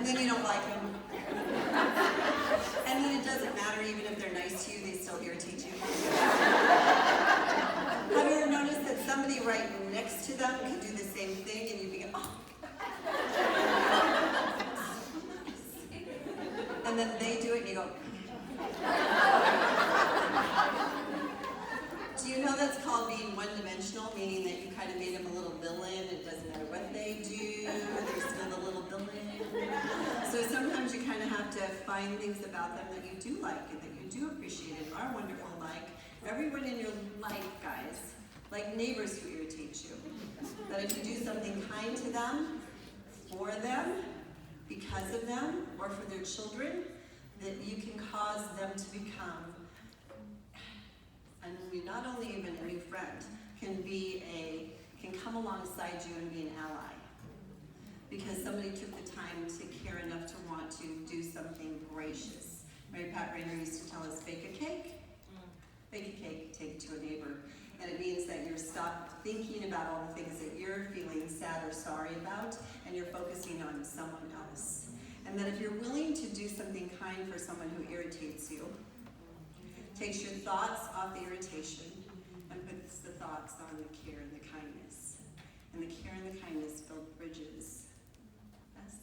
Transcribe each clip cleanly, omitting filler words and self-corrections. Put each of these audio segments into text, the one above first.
and then you don't like them. And then it doesn't matter, even if they're nice to you, they still irritate you. Have you ever noticed that somebody right next to them can do the same thing and you begin, oh. And then they do it and you go. Do you know that's called being one-dimensional, meaning that you kind of made them a little villain? It doesn't matter what they do, they're still a little villain. So sometimes you kind of have to find things about them that you do like and that you do appreciate and are wonderful like. Everyone in your life, guys, like neighbors who irritate you. That if you do something kind to them, for them, because of them, or for their children, that you can cause them to become, and not only even a new friend, can come alongside you and be an ally. Because somebody took the time to care enough to want to do something gracious. Mary Pat Rayner used to tell us, bake a cake. Bake a cake, take it to a neighbor. And it means that you're stopped thinking about all the things that you're feeling sad or sorry about, and you're focusing on someone else. And that if you're willing to do something kind for someone who irritates you, takes your thoughts off the irritation and puts the thoughts on the care and the kindness. And the care and the kindness build bridges. Yes?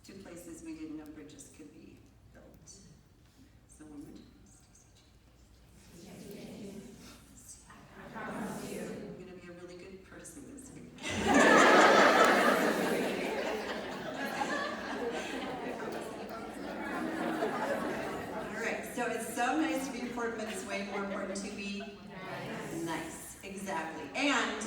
Two places we didn't know bridges could be built. So one more time. You're going to be a really good person this week. Alright, so it's so nice to be important, but it's way more important to be nice. Exactly. And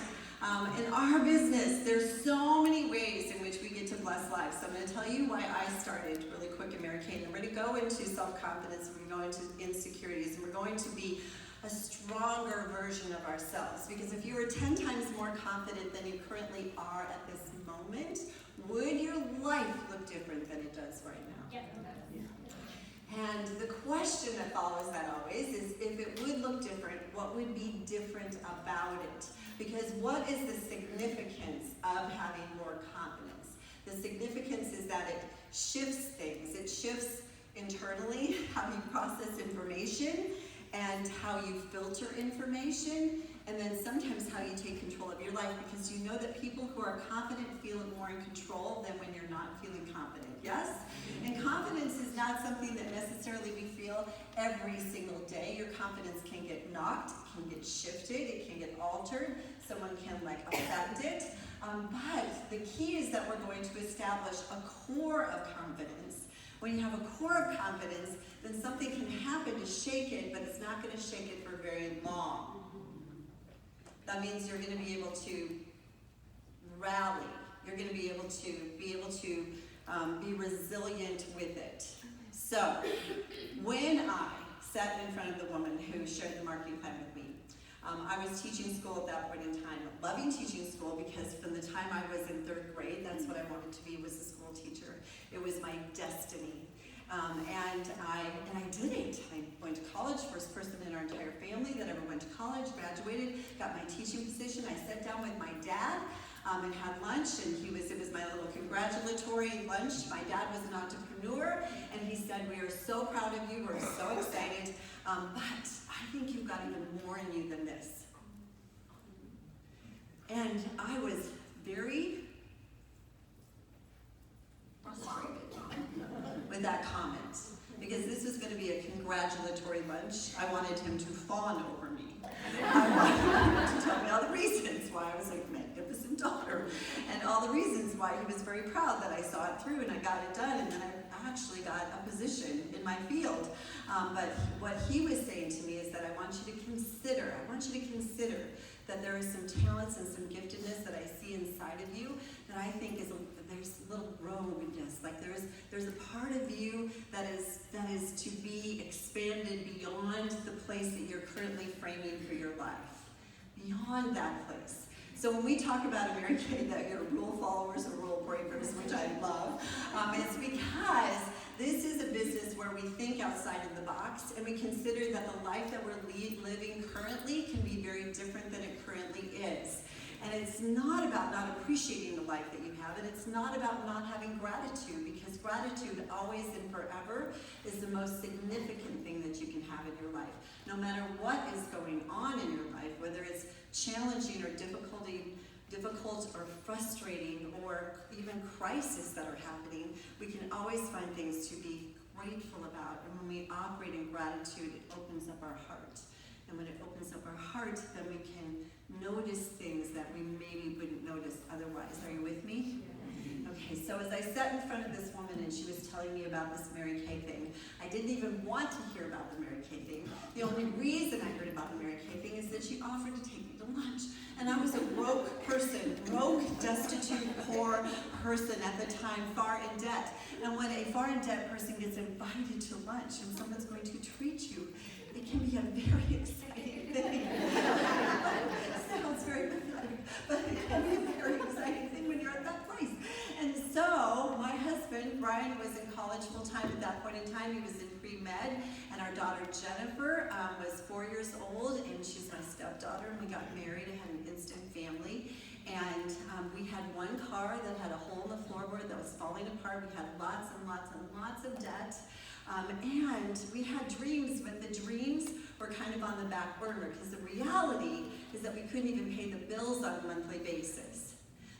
in our business, there's so many ways in which we get to bless lives. So I'm going to tell you why I started really quick in Mary Kay. And we're going to go into self-confidence, and we're going to insecurities, and we're going to be a stronger version of ourselves. Because if you were 10 times more confident than you currently are at this moment, would your life look different than it does right now? Yeah. And the question that follows that always is, if it would look different, what would be different about it? Because what is the significance of having more confidence? The significance is that it shifts things. It shifts internally how you process information and how you filter information, and then sometimes how you take control of your life, because you know that people who are confident feel more in control than when you're not feeling confident, yes? And confidence is not something that necessarily we feel every single day. Your confidence can get knocked, it can get shifted, it can get altered, someone can affect it, but the key is that we're going to establish a core of confidence. When you have a core of confidence, then something can happen to shake it, but it's not going to shake it for very long. That means you're going to be able to rally. You're going to be able to be resilient with it. So, when I sat in front of the woman who shared the marketing plan with me, I was teaching school at that point in time, loving teaching school, because from the time I was in 3rd grade, that's what I wanted to be, was a school teacher. It was my destiny. And I did it. I went to college, first person in our entire family that ever went to college, graduated, got my teaching position. I sat down with my dad and had lunch, and it was my little congratulatory lunch. My dad was an entrepreneur, and he said, "We are so proud of you, we're so excited, but I think you've got even more in you than this." And I was very frustrated with that comment, because this was going to be a congratulatory lunch. I wanted him to fawn over me. I wanted him to tell me all the reasons why I was a magnificent daughter, and all the reasons why he was very proud that I saw it through and I got it done, and then I actually got a position in my field. But what he was saying to me is that I want you to consider that there are some talents and some giftedness that I see inside of you that I think there's a little rogueness, like there's a part of you that is to be expanded beyond the place that you're currently framing for your life, beyond that place. So when we talk about in Mary Kay that you're rule followers or rule breakers, which I love, it's because this is a business where we think outside of the box, and we consider that the life that we're living currently can be very different than it currently is. And it's not about not appreciating the life that you have, and it's not about not having gratitude, because gratitude always and forever is the most significant thing that you can have in your life. No matter what is going on in your life, whether it's challenging or difficult or frustrating or even crisis that are happening, we can always find things to be grateful about. And when we operate in gratitude, it opens up our heart. And when it opens up our heart, then we can notice things that we maybe wouldn't notice otherwise. Are you with me? Okay, so as I sat in front of this woman and she was telling me about this Mary Kay thing, I didn't even want to hear about the Mary Kay thing. The only reason I heard about the Mary Kay thing is that she offered to take me to lunch. And I was a broke person, destitute, poor person at the time, far in debt. And when a far in debt person gets invited to lunch and someone's going to treat you, it can be a very exciting thing. It sounds very pathetic, but it can be a very exciting thing when you're at that place. And so my husband, Brian, was in college full-time at that point in time. He was in pre-med, and our daughter Jennifer was 4 years old, and she's my stepdaughter, and we got married and had an instant family. And we had one car that had a hole in the floorboard that was falling apart. We had lots and lots and lots of debt. And we had dreams, but the dreams were kind of on the back burner, because the reality is that we couldn't even pay the bills on a monthly basis.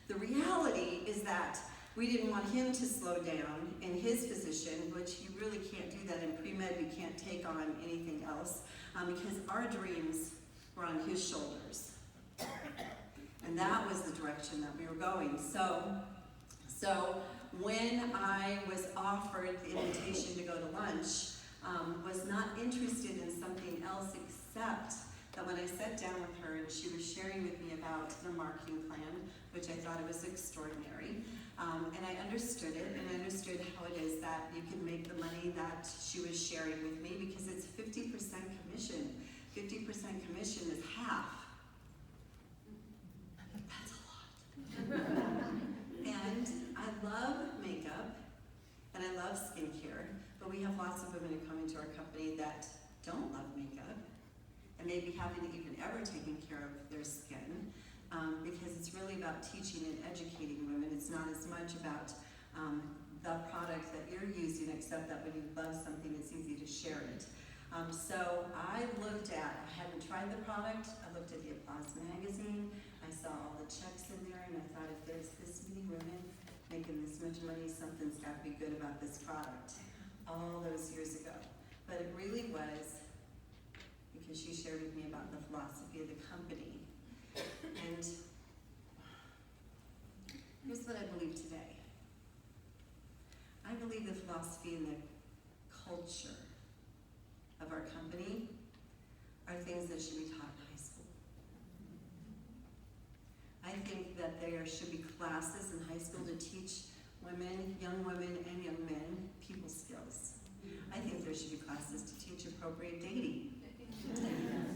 The reality is that we didn't want him to slow down in his position, which you really can't do that in pre-med. We can't take on anything else, because our dreams were on his shoulders. And that was the direction that we were going. So when I was offered the invitation to go to lunch, was not interested in something else except that when I sat down with her and she was sharing with me about the marketing plan, which I thought it was extraordinary, and I understood it, and I understood how it is that you can make the money that she was sharing with me, because it's 50% commission. 50% commission is half. That's a lot. And I love makeup, and I love skincare, but we have lots of women who come into our company that don't love makeup, and maybe haven't even ever taken care of their skin, because it's really about teaching and educating women. It's not as much about the product that you're using, except that when you love something, it's easy to share it. So I hadn't tried the product, I looked at the Applause magazine, I saw all the checks in there, and I thought, if there's this many women making this much money, something's got to be good about this product. All those years ago. But it really was because she shared with me about the philosophy of the company. And here's what I believe today. I believe the philosophy and the culture of our company are things that should be taught in high school. I think that there should be classes in high school to teach women and young men people skills. I think there should be classes to teach appropriate dating.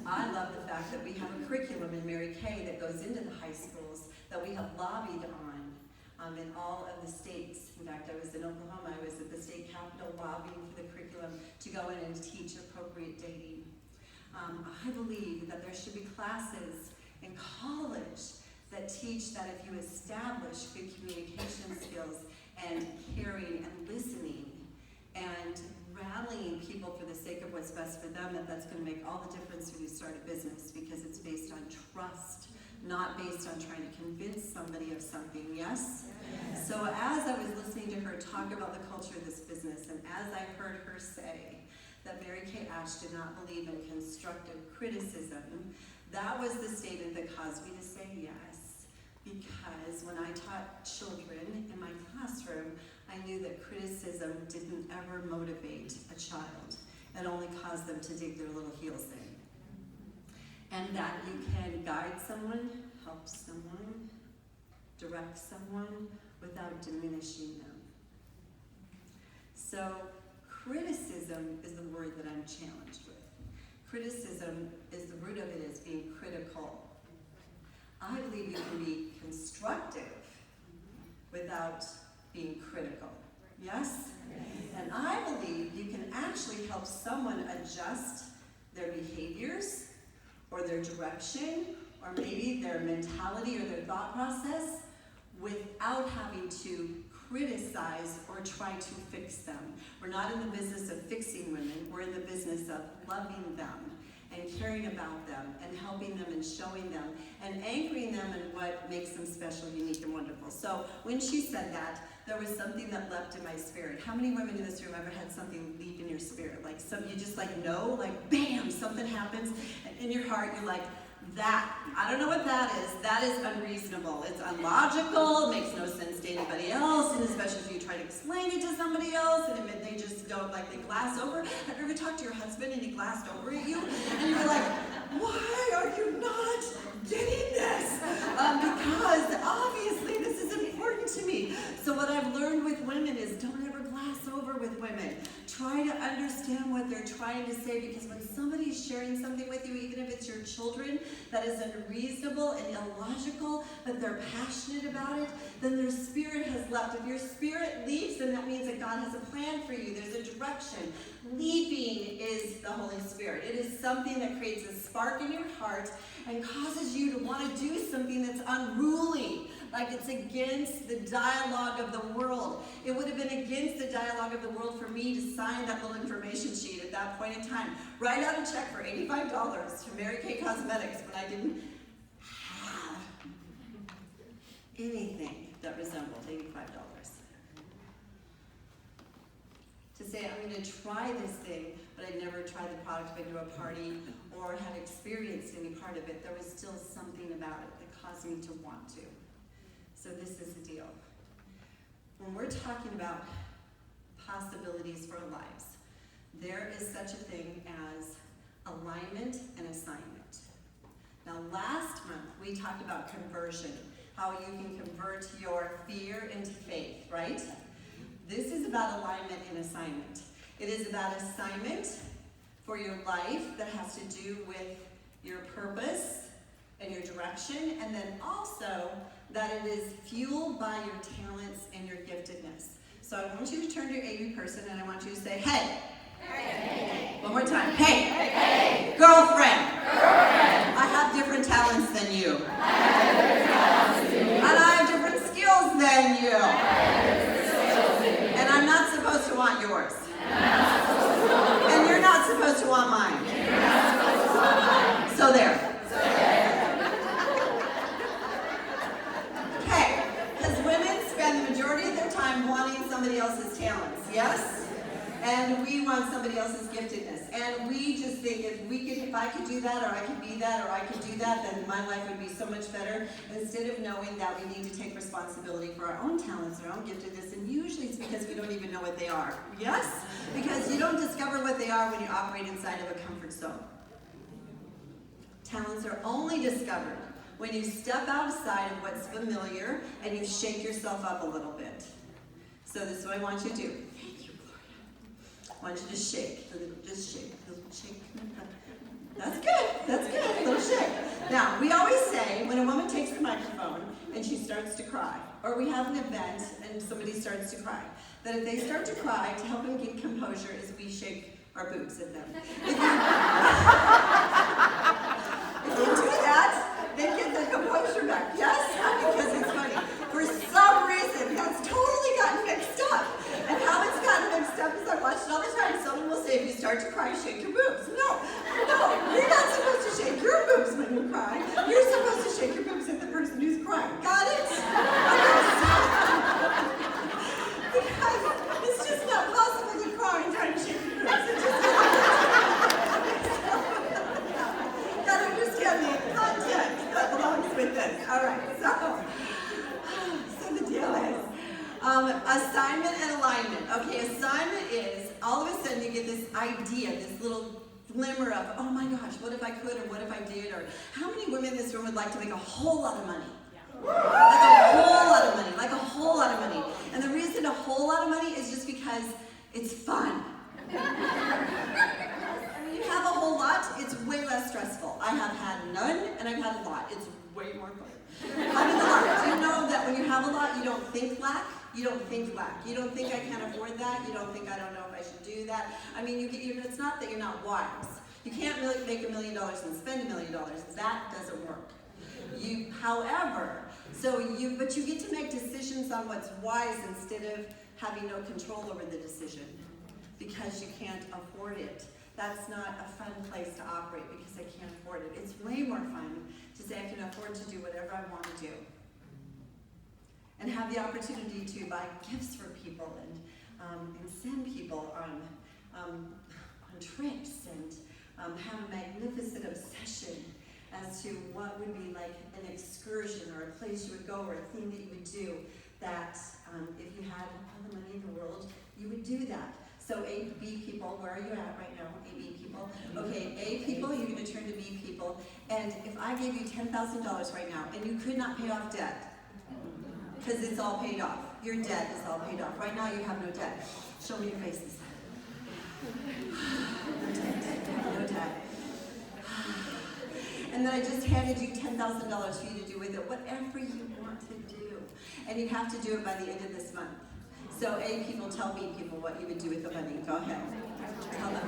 I love the fact that we have a curriculum in Mary Kay that goes into the high schools that we have lobbied on in all of the states. In fact, I was in Oklahoma, I was at the state capitol lobbying for the curriculum to go in and teach appropriate dating. I believe that there should be classes in college that teach that if you establish good communication skills and caring and listening and rallying people for the sake of what's best for them, that's going to make all the difference when you start a business, because it's based on trust, not based on trying to convince somebody of something. Yes? Yes. So as I was listening to her talk about the culture of this business, and as I heard her say that Mary Kay Ash did not believe in constructive criticism, that was the statement that caused me to say yes. Because when I taught children in my classroom, I knew that criticism didn't ever motivate a child. It only caused them to dig their little heels in. And that you can guide someone, help someone, direct someone without diminishing them. So criticism is the word that I'm challenged with. Criticism is, the root of it is being critical. I believe you can be constructive without being critical. Yes? And I believe you can actually help someone adjust their behaviors or their direction or maybe their mentality or their thought process without having to criticize or try to fix them. We're not in the business of fixing women, we're in the business of loving them and caring about them and helping them and showing them and anchoring them in what makes them special, unique, and wonderful. So when she said that, there was something that leapt in my spirit. How many women in this room ever had something leap in your spirit? Like you just know, like bam, something happens, and in your heart you're like, that, I don't know what that is. That is unreasonable. It's unlogical, it makes no sense to anybody else, and especially if you try to explain it to somebody else, and they just don't, they glass over. Have you ever talked to your husband and he glassed over at you? And you were like, why are you not getting this? Because obviously this is important to me. So what I've learned with women is don't ever glass over with women. Try to understand what they're trying to say, because when somebody's sharing something with you, even if it's your children, that is unreasonable and illogical, but they're passionate about it, then their spirit has left. If your spirit leaves, then that means that God has a plan for you. There's a direction. Leaping is the Holy Spirit. It is something that creates a spark in your heart and causes you to want to do something that's unruly, like it's against the dialogue of the world. It would have been against the dialogue of the world for me to sign that little information sheet at that point in time. Write out a check for $85 to Mary Kay Cosmetics when I didn't have anything that resembled $85. To say, I'm going to try this thing, but I never tried the product, been to a party, or had experienced any part of it, there was still something about it that caused me to want to. So this is the deal. When we're talking about possibilities for our lives, there is such a thing as alignment and assignment. Now last month we talked about conversion, how you can convert your fear into faith, right? This is about alignment and assignment. It is about assignment for your life that has to do with your purpose and your direction, and then also that it is fueled by your talents and your giftedness. So I want you to turn to your AV person and I want you to say, hey. Hey. One more time. Hey. Hey. Girlfriend. Girlfriend. I have different talents than you. And I have different skills than you. And I'm not supposed to want yours. And you're not supposed to want mine. So there. Okay, because women spend the majority of their time wanting somebody else's talents, yes? And we want somebody else's giftedness. And we just think if I could do that, or I could be that, or I could do that, then my life would be so much better. Instead of knowing that we need to take responsibility for our own talents, our own giftedness, and usually it's because we don't even know what they are. Yes? Because you don't discover what they are when you operate inside of a comfort zone. Talents are only discovered when you step outside of what's familiar and you shake yourself up a little bit. So this is what I want you to do. Thank you, Gloria. I want you to shake. Just shake. Shake. That's good. That's good. A little shake. Now, we always say when a woman takes the microphone and she starts to cry, or we have an event and somebody starts to cry, that if they start to cry, to help them get composure is we shake our boobs at them. If you do that, they get their composure back. Yes? Because it's funny. For some reason, that's totally gotten mixed up. And how it's gotten mixed up is I watch it all the time. Someone will say, if you start to cry, shake your boobs. No, you're not supposed to shake your boobs when you cry. You're supposed to shake your boobs at the person who's crying. Got it? Because it's just not possible to cry and try to shake your boobs. It's just gotta understand the context that belongs with this. All right, so the deal is assignment and alignment. Okay, assignment is all of a sudden you get this idea, this little glimmer of, oh my gosh, what if I could, or what if I did, or how many women in this room would like to make a whole lot of money? Like a whole lot of money, like a whole lot of money. And the reason a whole lot of money is just because it's fun. When you have a whole lot, it's way less stressful. I have had none, and I've had a lot. It's way more fun. Having a lot. Do you know that when you have a lot, you don't think lack? You don't think lack. You don't think I can't afford that. You don't think I don't know if I should do that. I mean, it's not that you're not wise. You can't really make $1 million and spend $1 million. That doesn't work. But you get to make decisions on what's wise instead of having no control over the decision because you can't afford it. That's not a fun place to operate because I can't afford it. It's way more fun to say I can afford to do whatever I want to do and have the opportunity to buy gifts for people and send people on trips and have a magnificent obsession as to what would be like an excursion or a place you would go or a thing that you would do that if you had all the money in the world, you would do that. So A, B people, where are you at right now? A, B people. Okay, A people, you're going to turn to B people. And if I gave you $10,000 right now and you could not pay off debt, because it's all paid off. Your debt is all paid off. Right now you have no debt. Show me your faces. No debt. And then I just handed you $10,000 for you to do with it whatever you want to do. And you have to do it by the end of this month. So A people, tell B people what you would do with the money. Go ahead. Tell them.